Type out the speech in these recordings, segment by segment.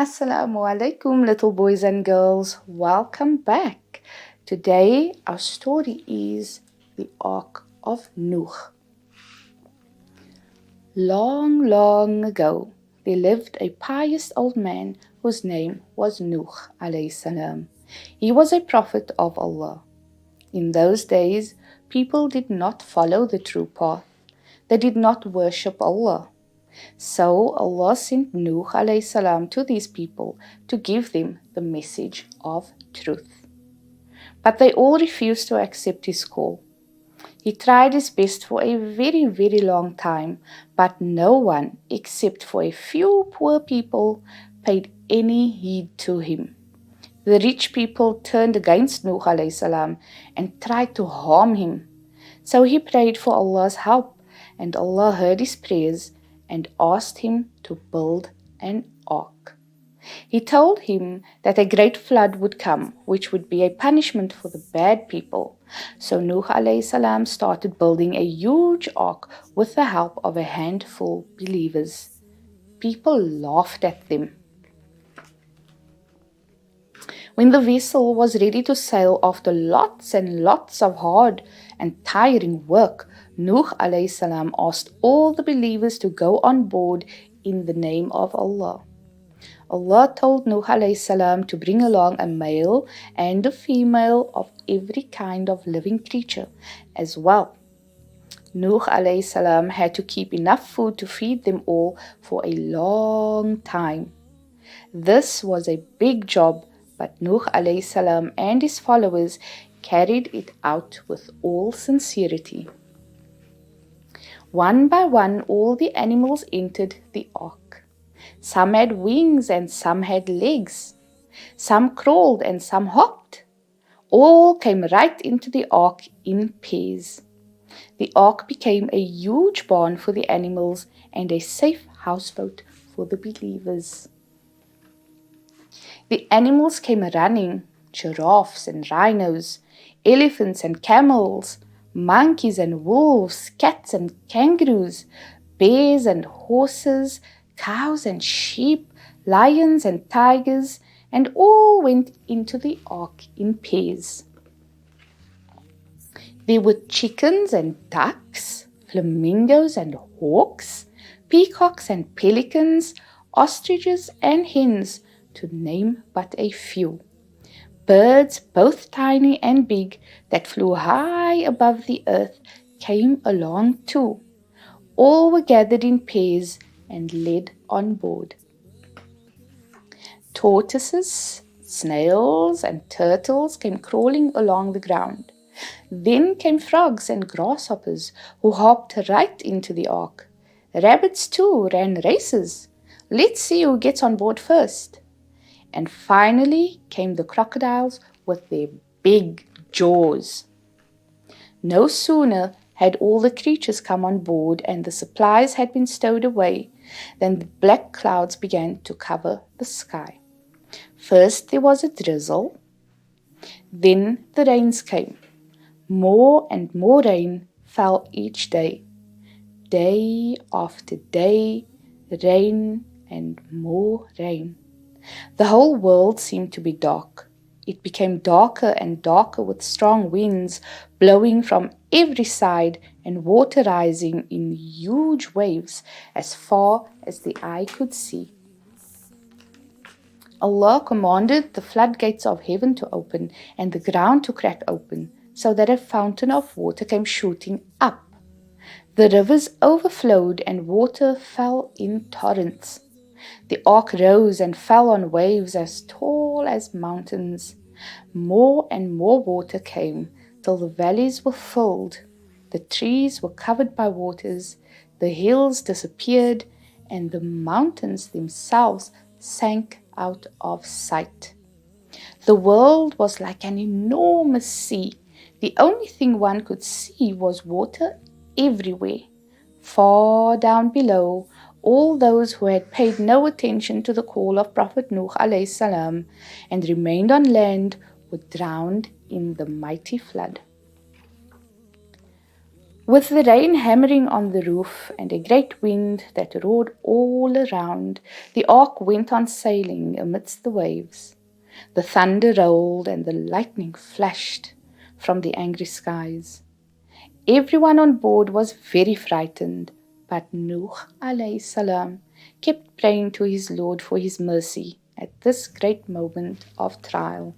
Assalamu alaikum, little boys and girls. Welcome back. Today, our story is the Ark of Nuh. Long, long ago, there lived a pious old man whose name was Nuh alayhi salam. He was a prophet of Allah. In those days, people did not follow the true path. They did not worship Allah. So Allah sent Nuh alayhi salam to these people to give them the message of truth. But they all refused to accept his call. He tried his best for a very, very long time, but no one except for a few poor people paid any heed to him. The rich people turned against Nuh alayhi salam and tried to harm him. So he prayed for Allah's help, and Allah heard his prayers and asked him to build an ark. He told him that a great flood would come, which would be a punishment for the bad people. So Nuh alayhi salam started building a huge ark with the help of a handful believers. People laughed at them. When the vessel was ready to sail after lots and lots of hard and tiring work, Nuh alayhi salam asked all the believers to go on board in the name of Allah. Allah told Nuh alayhi salam to bring along a male and a female of every kind of living creature as well. Nuh alayhi salam had to keep enough food to feed them all for a long time. This was a big job, but Nuh alayhi salam and his followers carried it out with all sincerity. One by one, all the animals entered the ark. Some had wings and some had legs. Some crawled and some hopped. All came right into the ark in pairs. The ark became a huge barn for the animals and a safe houseboat for the believers. The animals came running, giraffes and rhinos, elephants and camels, monkeys and wolves, cats and kangaroos, bears and horses, cows and sheep, lions and tigers, and all went into the ark in pairs. There were chickens and ducks, flamingos and hawks, peacocks and pelicans, ostriches and hens, to name but a few. Birds, both tiny and big, that flew high above the earth, came along too. All were gathered in pairs and led on board. Tortoises, snails, and turtles came crawling along the ground. Then came frogs and grasshoppers, who hopped right into the ark. Rabbits too ran races. Let's see who gets on board first. And finally came the crocodiles with their big jaws. No sooner had all the creatures come on board and the supplies had been stowed away than the black clouds began to cover the sky. First there was a drizzle, then the rains came. More and more rain fell each day. Day after day, rain and more rain. The whole world seemed to be dark. It became darker and darker with strong winds blowing from every side and water rising in huge waves as far as the eye could see. Allah commanded the floodgates of heaven to open and the ground to crack open, so that a fountain of water came shooting up. The rivers overflowed and water fell in torrents. The ark rose and fell on waves as tall as mountains. More and more water came, till the valleys were filled. The trees were covered by waters, the hills disappeared, and the mountains themselves sank out of sight. The world was like an enormous sea. The only thing one could see was water everywhere. Far down below, all those who had paid no attention to the call of Prophet Nuh alayhi salam and remained on land were drowned in the mighty flood. With the rain hammering on the roof and a great wind that roared all around, the ark went on sailing amidst the waves. The thunder rolled and the lightning flashed from the angry skies. Everyone on board was very frightened, but Nuh alayhi salam kept praying to his Lord for his mercy at this great moment of trial.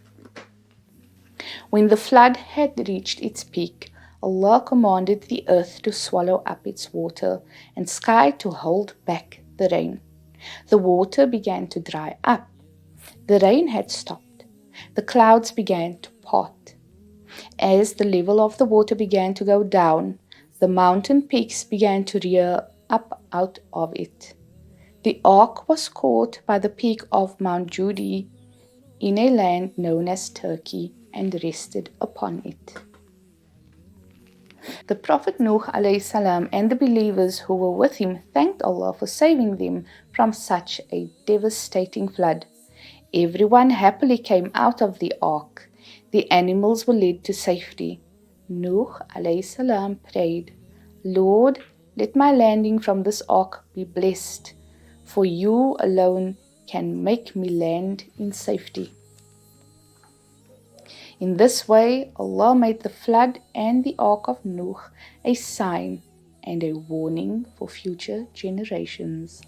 When the flood had reached its peak, Allah commanded the earth to swallow up its water and sky to hold back the rain. The water began to dry up. The rain had stopped. The clouds began to part. As the level of the water began to go down, the mountain peaks began to rear up out of it. The ark was caught by the peak of Mount Judy in a land known as Turkey and rested upon it. The Prophet Nuh alayhi salam and the believers who were with him thanked Allah for saving them from such a devastating flood. Everyone happily came out of the ark. The animals were led to safety. Nuh alayhi salam prayed, Lord, let my landing from this ark be blessed, for you alone can make me land in safety. In this way, Allah made the flood and the ark of Nuh a sign and a warning for future generations.